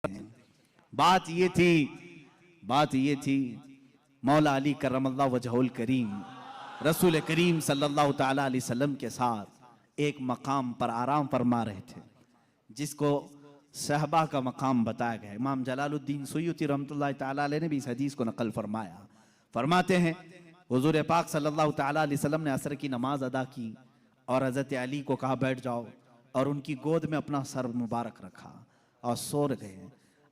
बात ये थी मौला अली करमल्लाहु वजहुल करीम रसूल करीम सल्लल्लाहु ताला अलैहि वसल्लम के साथ एक मकाम पर आराम फरमा रहे थे, जिसको सहबा का मकाम बताया गया। इमाम जलालुद्दीन सुयूती रहमतुल्लाहि ताला अलैह ने भी इस हदीस को नकल फरमाया। फरमाते हैं हुजूर पाक सल्लल्लाहु ताला अलैहि वसल्लम ने असर की नमाज अदा की और हज़रत अली को कहा बैठ जाओ, और उनकी गोद में अपना सर मुबारक रखा और सो गए।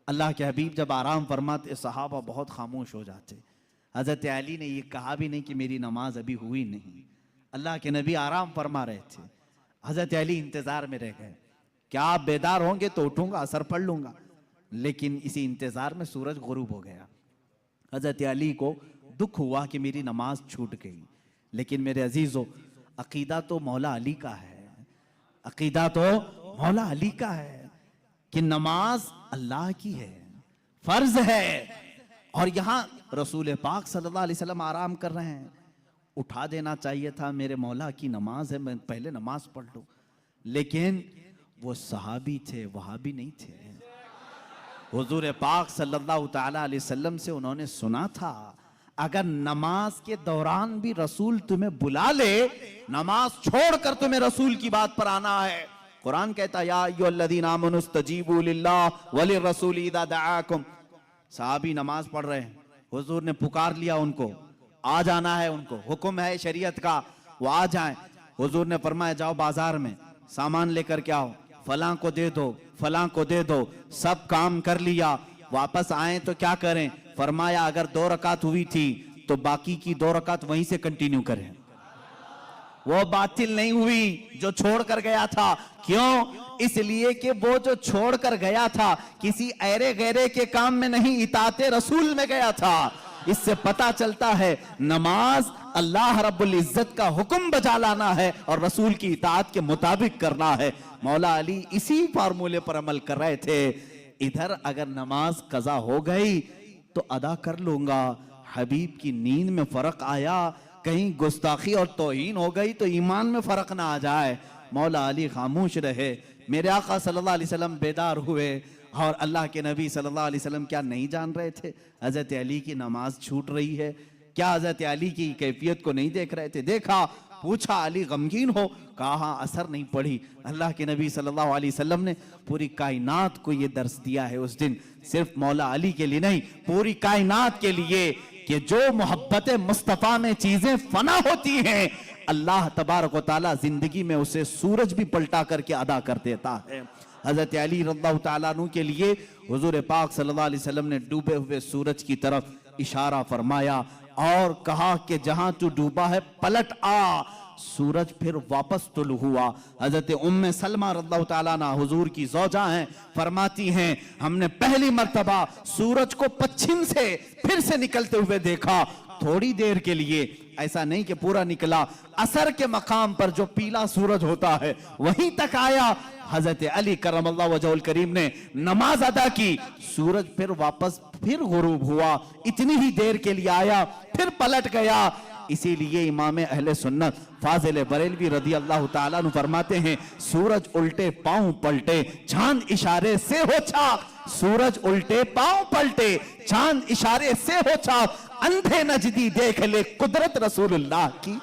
अल्लाह के हबीब जब आराम फरमाते सहाबा बहुत खामोश हो जाते। हज़रत अली ने ये कहा भी नहीं कि मेरी नमाज अभी हुई नहीं। अल्लाह के नबी आराम फरमा रहे थे, हज़रत अली इंतज़ार में रह गए। क्या आप बेदार होंगे तो उठूंगा, असर पढ़ लूंगा। लेकिन इसी इंतज़ार में सूरज गुरूब हो गया। हज़रत अली को दुख हुआ कि मेरी नमाज छूट गई। लेकिन मेरे अजीज़ों, अकीदा तो मौला अली का है, अकीदा तो मौला अली का है कि नमाज अल्लाह की है, फर्ज है। और यहां रसूल पाक सल्लल्लाहु अलैहि वसल्लम आराम कर रहे हैं। उठा देना चाहिए था, मेरे मौला की नमाज है, मैं पहले नमाज पढ़ लूं। लेकिन वो सहाबी थे, वहाबी नहीं थे। हुजूर पाक सल्लल्लाहु ताला अलैहि वसल्लम से उन्होंने सुना था, अगर नमाज के दौरान भी रसूल तुम्हें बुला ले, नमाज छोड़कर तुम्हें रसूल की बात पर आना है। कुरान कहता है या अय्युहल्लज़ीना आमनू इस्तजीबू लिल्लाह वलिर्रसूल इज़ा दआकुम। साहबी नमाज पढ़ रहे हैं, हुजूर ने पुकार लिया उनको, आ जाना है, उनको हुक्म है शरीयत का, वो आ जाएं। हुजूर ने फरमाया जाओ बाजार में सामान लेकर के आओ, फलां को दे दो, फलां को दे दो। सब काम कर लिया, वापस आए तो क्या करें? फरमाया अगर 2 रकात हुई थी तो बाकी की 2 रकात वहीं से कंटिन्यू करें, वो बातिल नहीं हुई जो छोड़ कर गया था। क्यों? इसलिए कि वो जो छोड़ कर गया था किसी ऐरे गैरे के काम में नहीं, इताते रसूल में गया था। इससे पता चलता है नमाज अल्लाह रब्बुल इज्जत का हुक्म बजा लाना है और रसूल की इताअत के मुताबिक करना है। मौला अली इसी फार्मूले पर अमल कर रहे थे। इधर अगर नमाज कज़ा हो गई तो अदा कर लूंगा, हबीब की नींद में फर्क आया, कहीं गुस्ताखी और तौहीन हो गई तो ईमान में फर्क ना आ जाए। मौला अली खामोश रहे। मेरे आका सल्लल्लाहु अलैहि वसल्लम बेदार हुए और अल्लाह के नबी सल्लल्लाहु अलैहि वसल्लम क्या नहीं जान रहे थे हज़रत अली की नमाज छूट रही है? क्या हज़रत अली की कैफियत को नहीं देख रहे थे? देखा, पूछा अली गमगीन हो? कहा असर नहीं पड़ी। अल्लाह के नबी सल्लल्लाहु अलैहि वसल्लम ने पूरी कायनात को ये दर्स दिया है उस दिन, सिर्फ मौला अली के लिए नहीं, पूरी कायनात के लिए, कि जो मोहब्बत मुस्तफ़ा में चीजें फना होती हैं, अल्लाह तबारक व तआला जिंदगी में उसे सूरज भी पलटा करके अदा कर देता है। हजरत अली रज़ियल्लाहु तआला अन्हु के लिए हुजूर पाक सल्लल्लाहु अलैहि वसल्लम ने डूबे हुए सूरज की तरफ इशारा फरमाया और कहा कि जहां तू डूबा है पलट आ। सूरज फिर वापस तुल हुआ। हजरत उम्मे सलमा रज़ियल्लाहु तआला अन्हा हुजूर की ज़ौजा हैं, फरमाती हैं हमने पहली मर्तबा सूरज को पश्चिम से फिर से निकलते हुए देखा, थोड़ी देर के लिए, ऐसा नहीं कि पूरा निकला। असर के मकाम पर जो पीला सूरज होता है वहीं तक आया। हजरत अली करमल्लाहु वजहुल करीम ने नमाज अदा की, सूरज फिर वापस फिर गुरूब हुआ, इतनी ही देर के लिए आया, फिर पलट गया। इसीलिए इमाम अहले सुन्नत फाजिल बरेलवी रदी अल्लाह ताला अन्हु फरमाते हैं सूरज उल्टे पांव पलटे, चांद इशारे से हो चाक। सूरज उल्टे पांव पलटे, चांद इशारे से हो चाक। अंधे नजदी देख ले कुदरत रसूलुल्लाह की,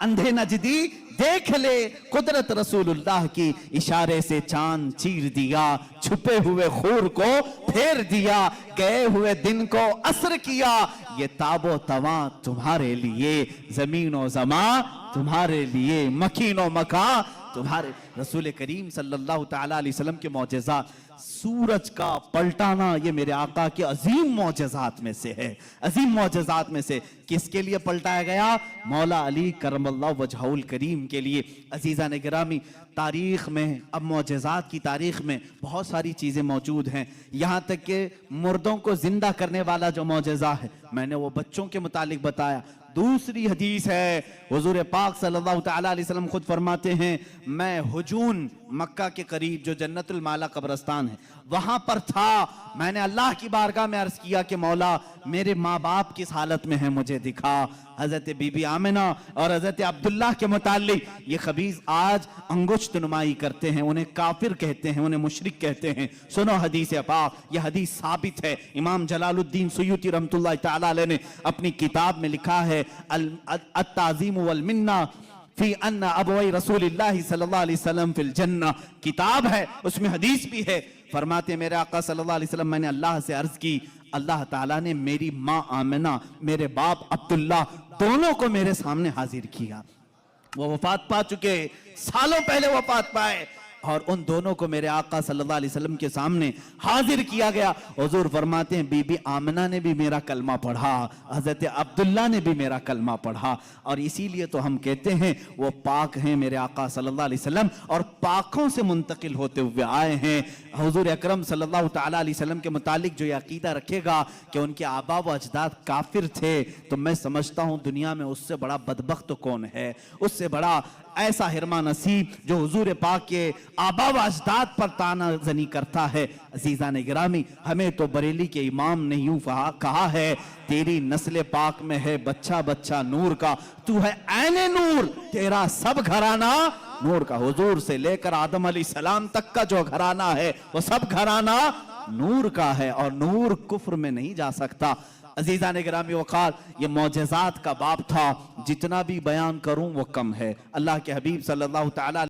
अंधे नजदी देख ले कुदरत रसूलुल्लाह की। इशारे से चांद चीर दिया, छुपे हुए खूर को फेर दिया, गए हुए दिन को असर किया। ये ताबो तवा तुम्हारे लिए, जमीनो जमा तुम्हारे लिए, मकीनो मका तुम्हारे। रसूल करीम सल्लल्लाहु ताला अलैहि वसल्लम के मौजज़ात, सूरज का पलटाना ये मेरे आका के अजीम मौजज़ात में से है, अजीम मौजज़ात में से। किसके लिए पलटाया गया? मौला अली करमल्लाहु वजहुल करीम के लिए। अजीज़ा ने गिरामी, तारीख में, अब मौजज़ात की तारीख में बहुत सारी चीज़ें मौजूद हैं। यहाँ तक कि मुर्दों को जिंदा करने वाला जो मौजज़ा है, मैंने वो बच्चों के मुतालिक बताया। दूसरी हदीस है, हुजूर पाक सल्लल्लाहु ताला अलैहि वसल्लम खुद फरमाते हैं मैं हुजून मक्का के करीब जो जन्नतुल माला कब्रस्तान है वहां पर था। मैंने अल्लाह की बारगाह में अर्ज किया कि मौला मेरे माँ बाप किस हालत में है मुझे दिखा। حضرت بی بی آمنہ اور حضرت عبداللہ کے متعلق یہ خبیث آج انگشت نمائی کرتے ہیں، انہیں کافر کہتے ہیں، انہیں مشرک کہتے ہیں۔ سنو حدیث پاک، یہ حدیث ثابت ہے۔ امام جلال الدین سیوطی رحمۃ اللہ تعالی علیہ نے اپنی کتاب میں لکھا ہے التعظیم والمنہ فی ان ابوئی رسول اللہ صلی اللہ علیہ وسلم فی الجنہ، کتاب ہے، اس میں حدیث بھی ہے۔ فرماتے ہیں میرے آقا صلی اللہ علیہ وسلم، میں نے اللہ سے عرض کی، اللہ تعالیٰ نے میری ماں آمنہ، میرے باپ عبداللہ، دونوں کو میرے سامنے حاضر کیا۔ وہ وفات پا چکے، سالوں پہلے وفات پائے، اور ان دونوں کو میرے آقا صلی اللہ علیہ وسلم کے سامنے حاضر کیا گیا۔ حضور فرماتے ہیں بی بی آمنہ نے بھی میرا کلمہ پڑھا، حضرت عبداللہ نے بھی میرا کلمہ پڑھا، اور اسی لیے تو ہم کہتے ہیں وہ پاک ہیں میرے آقا صلی اللہ علیہ وسلم، اور پاکوں سے منتقل ہوتے ہوئے آئے ہیں۔ حضور اکرم صلی اللہ تعالیٰ علیہ وسلم کے متعلق جو یہ عقیدہ رکھے گا کہ ان کے آبا و اجداد کافر تھے، تو میں سمجھتا ہوں دنیا میں اس سے بڑا بدبخت کون ہے، اس سے بڑا ایسا حرمہ نصیب جو حضور پاک کے آبا و اجداد پر طعنہ زنی کرتا ہے۔ عزیزان گرامی، ہمیں تو بریلی کے امام نے یوں کہا ہے، تیری نسل پاک میں ہے بچہ بچہ نور کا، تو ہے عین نور، تیرا سب گھرانہ نور کا۔ حضور سے لے کر آدم علیہ السلام تک کا جو گھرانہ ہے وہ سب گھرانہ نور کا ہے، اور نور کفر میں نہیں جا سکتا۔ عزیزان گرامی وقار، یہ معجزات کا باب تھا، جتنا بھی بیان کروں وہ کم ہے۔ اللہ کے حبیب صلی اللہ تعالیٰ